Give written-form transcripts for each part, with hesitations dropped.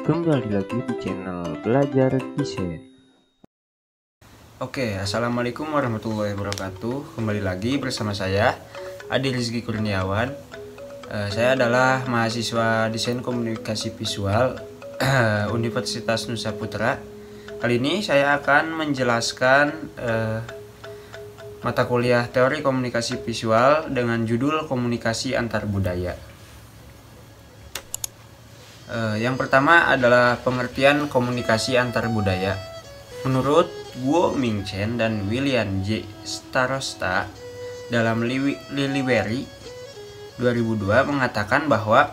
Kembali lagi di channel Belajar Desain. Oke, assalamualaikum warahmatullahi wabarakatuh. Kembali lagi bersama saya Adi Rizky Kurniawan. Saya adalah mahasiswa Desain Komunikasi Visual Universitas Nusa Putra. Kali ini saya akan menjelaskan mata kuliah Teori Komunikasi Visual dengan judul Komunikasi Antar Budaya. Yang pertama adalah pengertian komunikasi antar budaya. Menurut Guo Mingchen dan William J. Starosta dalam Liliweri 2002 mengatakan bahwa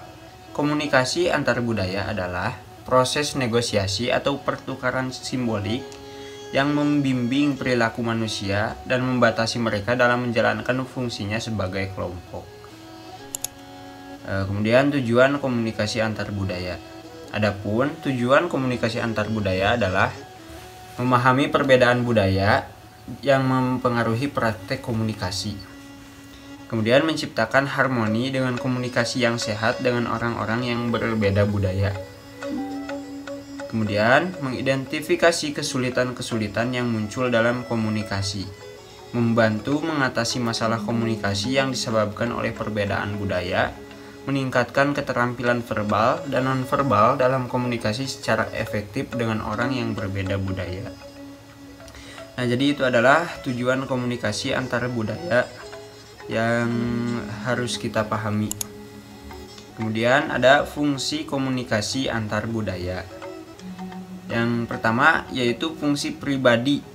komunikasi antar budaya adalah proses negosiasi atau pertukaran simbolik yang membimbing perilaku manusia dan membatasi mereka dalam menjalankan fungsinya sebagai kelompok. Kemudian tujuan komunikasi antar budaya. Adapun tujuan komunikasi antar budaya adalah memahami perbedaan budaya yang mempengaruhi praktek komunikasi. Kemudian menciptakan harmoni dengan komunikasi yang sehat dengan orang-orang yang berbeda budaya. Kemudian mengidentifikasi kesulitan-kesulitan yang muncul dalam komunikasi. Membantu mengatasi masalah komunikasi yang disebabkan oleh perbedaan budaya. Meningkatkan keterampilan verbal dan nonverbal dalam komunikasi secara efektif dengan orang yang berbeda budaya. Nah, jadi itu adalah tujuan komunikasi antar budaya yang harus kita pahami. Kemudian ada fungsi komunikasi antar budaya. Yang pertama yaitu fungsi pribadi.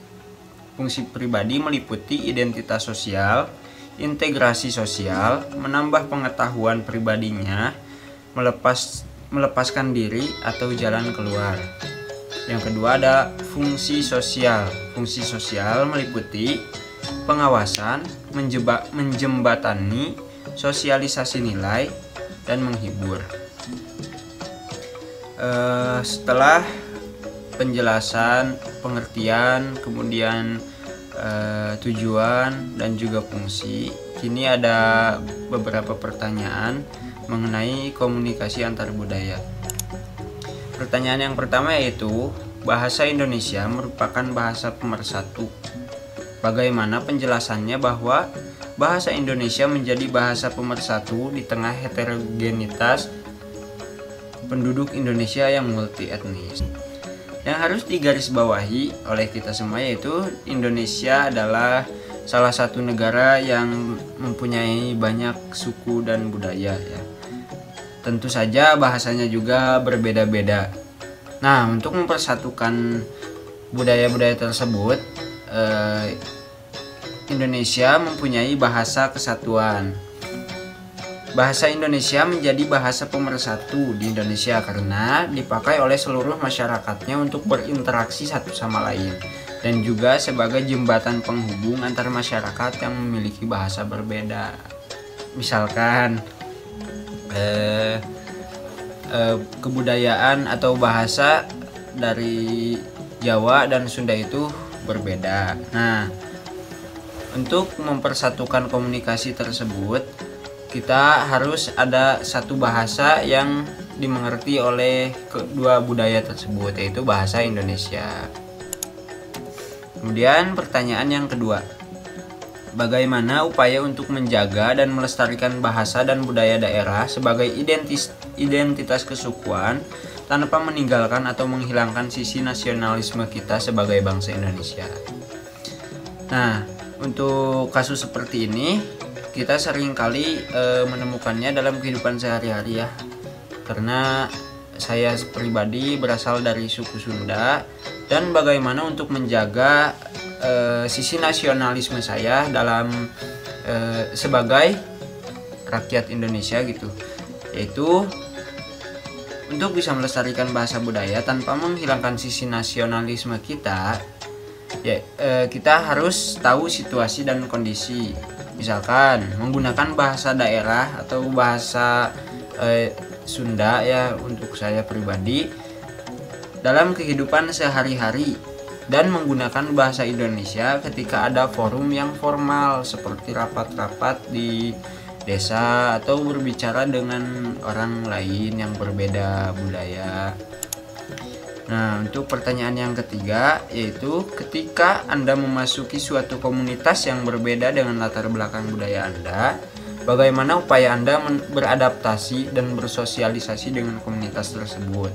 Fungsi pribadi meliputi identitas sosial, integrasi sosial, menambah pengetahuan pribadinya, melepaskan diri atau jalan keluar. Yang kedua ada fungsi sosial. Fungsi sosial meliputi pengawasan, menjembatani, sosialisasi nilai, dan menghibur. Setelah penjelasan, pengertian, kemudian tujuan dan juga fungsi. Kini ada beberapa pertanyaan mengenai komunikasi antar budaya. Pertanyaan yang pertama yaitu, bahasa Indonesia merupakan bahasa pemersatu. Bagaimana penjelasannya bahwa bahasa Indonesia menjadi bahasa pemersatu di tengah heterogenitas penduduk Indonesia yang multi etnis? Yang harus digarisbawahi oleh kita semua yaitu Indonesia adalah salah satu negara yang mempunyai banyak suku dan budaya ya. Tentu saja bahasanya juga berbeda-beda. Nah, untuk mempersatukan budaya-budaya tersebut, Indonesia mempunyai bahasa kesatuan. Bahasa Indonesia menjadi bahasa pemersatu di Indonesia karena dipakai oleh seluruh masyarakatnya untuk berinteraksi satu sama lain dan juga sebagai jembatan penghubung antar masyarakat yang memiliki bahasa berbeda. Misalkan kebudayaan atau bahasa dari Jawa dan Sunda itu berbeda. Nah, untuk mempersatukan komunikasi tersebut, kita harus ada satu bahasa yang dimengerti oleh kedua budaya tersebut, yaitu bahasa Indonesia. Kemudian pertanyaan yang kedua, bagaimana upaya untuk menjaga dan melestarikan bahasa dan budaya daerah sebagai identitas kesukuan tanpa meninggalkan atau menghilangkan sisi nasionalisme kita sebagai bangsa Indonesia? Nah, untuk kasus seperti ini kita seringkali menemukannya dalam kehidupan sehari-hari ya. Karena saya pribadi berasal dari suku Sunda, dan bagaimana untuk menjaga sisi nasionalisme saya dalam sebagai rakyat Indonesia gitu. Yaitu untuk bisa melestarikan bahasa budaya tanpa menghilangkan sisi nasionalisme kita, ya kita harus tahu situasi dan kondisi. Misalkan menggunakan bahasa daerah atau bahasa Sunda ya untuk saya pribadi dalam kehidupan sehari-hari, dan menggunakan bahasa Indonesia ketika ada forum yang formal seperti rapat-rapat di desa atau berbicara dengan orang lain yang berbeda budaya. Nah, untuk pertanyaan yang ketiga, yaitu ketika Anda memasuki suatu komunitas yang berbeda dengan latar belakang budaya Anda, bagaimana upaya Anda beradaptasi dan bersosialisasi dengan komunitas tersebut?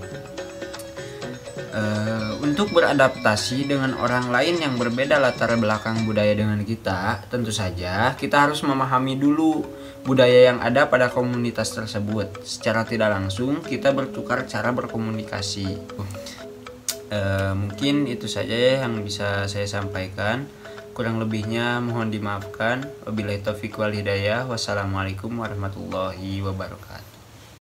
Untuk beradaptasi dengan orang lain yang berbeda latar belakang budaya dengan kita, tentu saja kita harus memahami dulu budaya yang ada pada komunitas tersebut. Secara tidak langsung kita bertukar cara berkomunikasi. Mungkin itu saja ya yang bisa saya sampaikan. Kurang lebihnya mohon dimaafkan. Wabillahi taufiq wal hidayah. Wassalamualaikum warahmatullahi wabarakatuh.